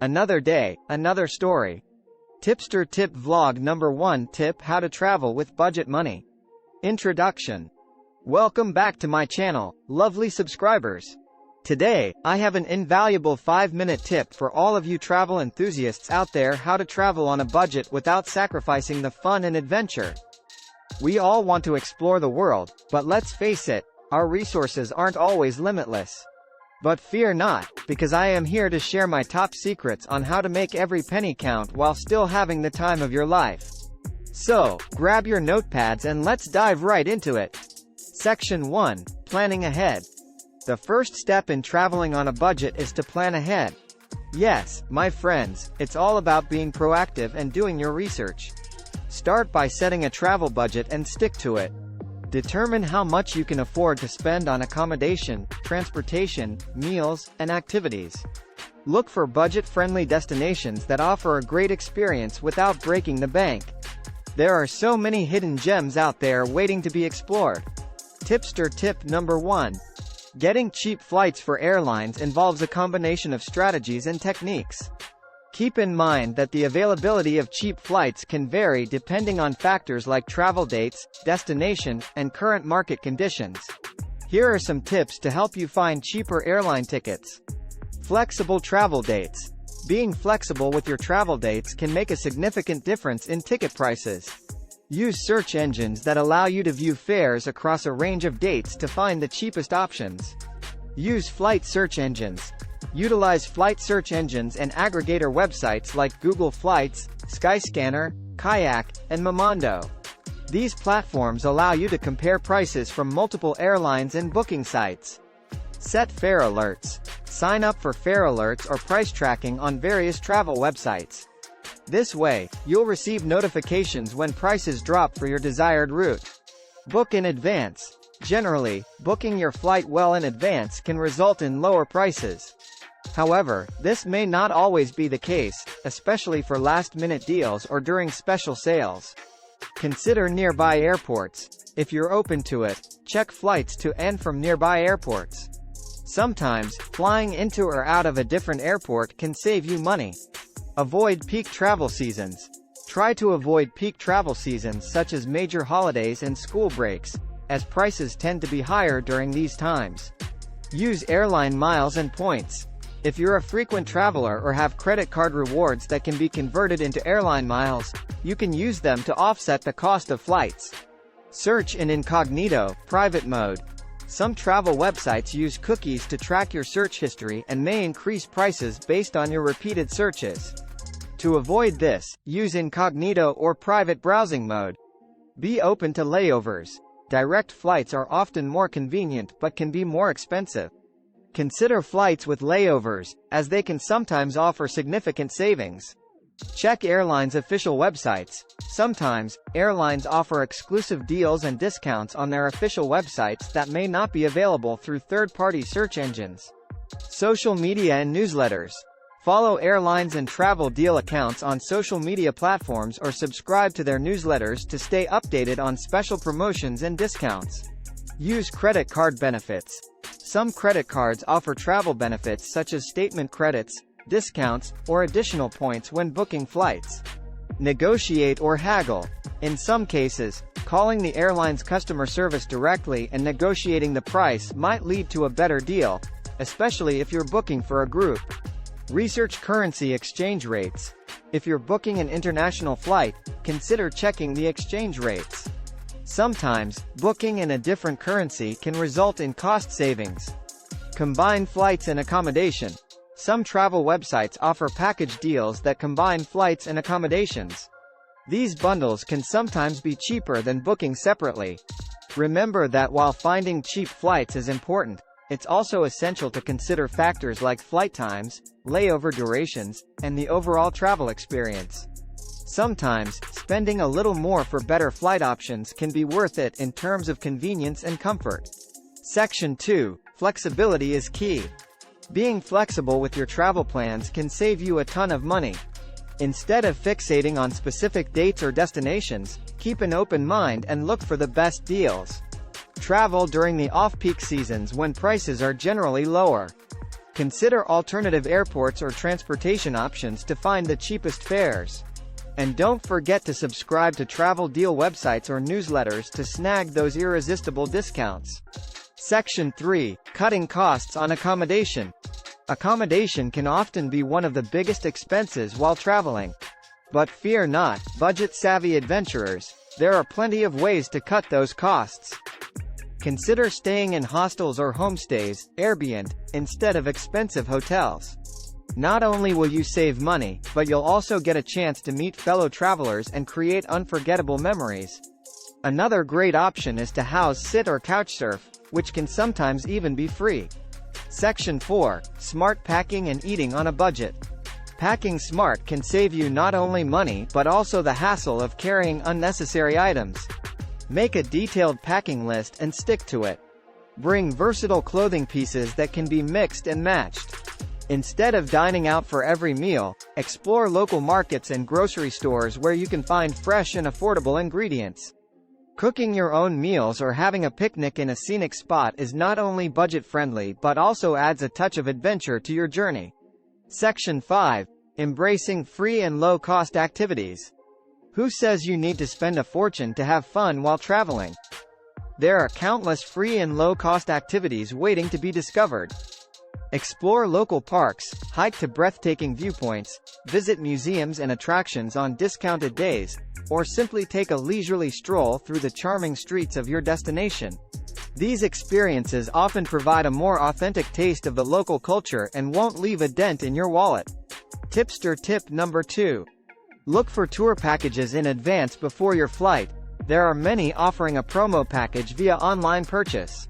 Another day, another story. Tipster Tip Vlog Number 1 Tip: How to Travel with Budget Money. Introduction. Welcome back to my channel, lovely subscribers. Today, I have an invaluable 5-minute tip for all of you travel enthusiasts out there: how to travel on a budget without sacrificing the fun and adventure. We all want to explore the world, but let's face it, our resources aren't always limitless. But fear not, because I am here to share my top secrets on how to make every penny count while still having the time of your life. So, grab your notepads and let's dive right into it. Section 1. Planning ahead. The first step in traveling on a budget is to plan ahead. Yes, my friends, it's all about being proactive and doing your research. Start by setting a travel budget and stick to it. Determine how much you can afford to spend on accommodation, transportation, meals, and activities. Look for budget-friendly destinations that offer a great experience without breaking the bank. There are so many hidden gems out there waiting to be explored. Tipster Tip Number 1. Getting cheap flights for airlines involves a combination of strategies and techniques. Keep in mind that the availability of cheap flights can vary depending on factors like travel dates, destination, and current market conditions. Here are some tips to help you find cheaper airline tickets. Flexible travel dates. Being flexible with your travel dates can make a significant difference in ticket prices. Use search engines that allow you to view fares across a range of dates to find the cheapest options. Use flight search engines. Utilize flight search engines and aggregator websites like Google Flights, Skyscanner, Kayak, and Momondo. These platforms allow you to compare prices from multiple airlines and booking sites. Set fare alerts. Sign up for fare alerts or price tracking on various travel websites. This way, you'll receive notifications when prices drop for your desired route. Book in advance. Generally, booking your flight well in advance can result in lower prices. However, this may not always be the case, especially for last-minute deals or during special sales. Consider nearby airports. If you're open to it, check flights to and from nearby airports. Sometimes, flying into or out of a different airport can save you money. Avoid peak travel seasons. Try to avoid peak travel seasons such as major holidays and school breaks, as prices tend to be higher during these times. Use airline miles and points. If you're a frequent traveler or have credit card rewards that can be converted into airline miles, you can use them to offset the cost of flights. Search in incognito, private mode. Some travel websites use cookies to track your search history and may increase prices based on your repeated searches. To avoid this, use incognito or private browsing mode. Be open to layovers. Direct flights are often more convenient but can be more expensive. Consider flights with layovers, as they can sometimes offer significant savings. Check airlines' official websites. Sometimes, airlines offer exclusive deals and discounts on their official websites that may not be available through third-party search engines. Social media and newsletters. Follow airlines and travel deal accounts on social media platforms or subscribe to their newsletters to stay updated on special promotions and discounts. Use credit card benefits. Some credit cards offer travel benefits such as statement credits, discounts, or additional points when booking flights. Negotiate or haggle. In some cases, calling the airline's customer service directly and negotiating the price might lead to a better deal, especially if you're booking for a group. Research currency exchange rates. If you're booking an international flight, consider checking the exchange rates. Sometimes, booking in a different currency can result in cost savings. Combine flights and accommodation. Some travel websites offer package deals that combine flights and accommodations. These bundles can sometimes be cheaper than booking separately. Remember that while finding cheap flights is important, it's also essential to consider factors like flight times, layover durations, and the overall travel experience. Sometimes, spending a little more for better flight options can be worth it in terms of convenience and comfort. Section 2. Flexibility is key. Being flexible with your travel plans can save you a ton of money. Instead of fixating on specific dates or destinations, keep an open mind and look for the best deals. Travel during the off-peak seasons when prices are generally lower. Consider alternative airports or transportation options to find the cheapest fares. And don't forget to subscribe to travel deal websites or newsletters to snag those irresistible discounts. Section 3. Cutting costs on accommodation. Accommodation can often be one of the biggest expenses while traveling. But fear not, budget-savvy adventurers, there are plenty of ways to cut those costs. Consider staying in hostels or homestays, Airbnb, instead of expensive hotels. Not only will you save money, but you'll also get a chance to meet fellow travelers and create unforgettable memories. Another great option is to house sit or couchsurf, which can sometimes even be free. Section 4. Smart packing and eating on a budget. Packing smart can save you not only money but also the hassle of carrying unnecessary items. Make a detailed packing list and stick to it. Bring versatile clothing pieces that can be mixed and matched. Instead of dining out for every meal, explore local markets and grocery stores where you can find fresh and affordable ingredients. Cooking your own meals or having a picnic in a scenic spot is not only budget-friendly but also adds a touch of adventure to your journey. Section 5. Embracing free and low-cost activities. Who says you need to spend a fortune to have fun while traveling? There are countless free and low-cost activities waiting to be discovered. Explore local parks, hike to breathtaking viewpoints, visit museums and attractions on discounted days, or simply take a leisurely stroll through the charming streets of your destination. These experiences often provide a more authentic taste of the local culture and won't leave a dent in your wallet. Tipster tip number 2. Look for tour packages in advance before your flight. There are many offering a promo package via online purchase.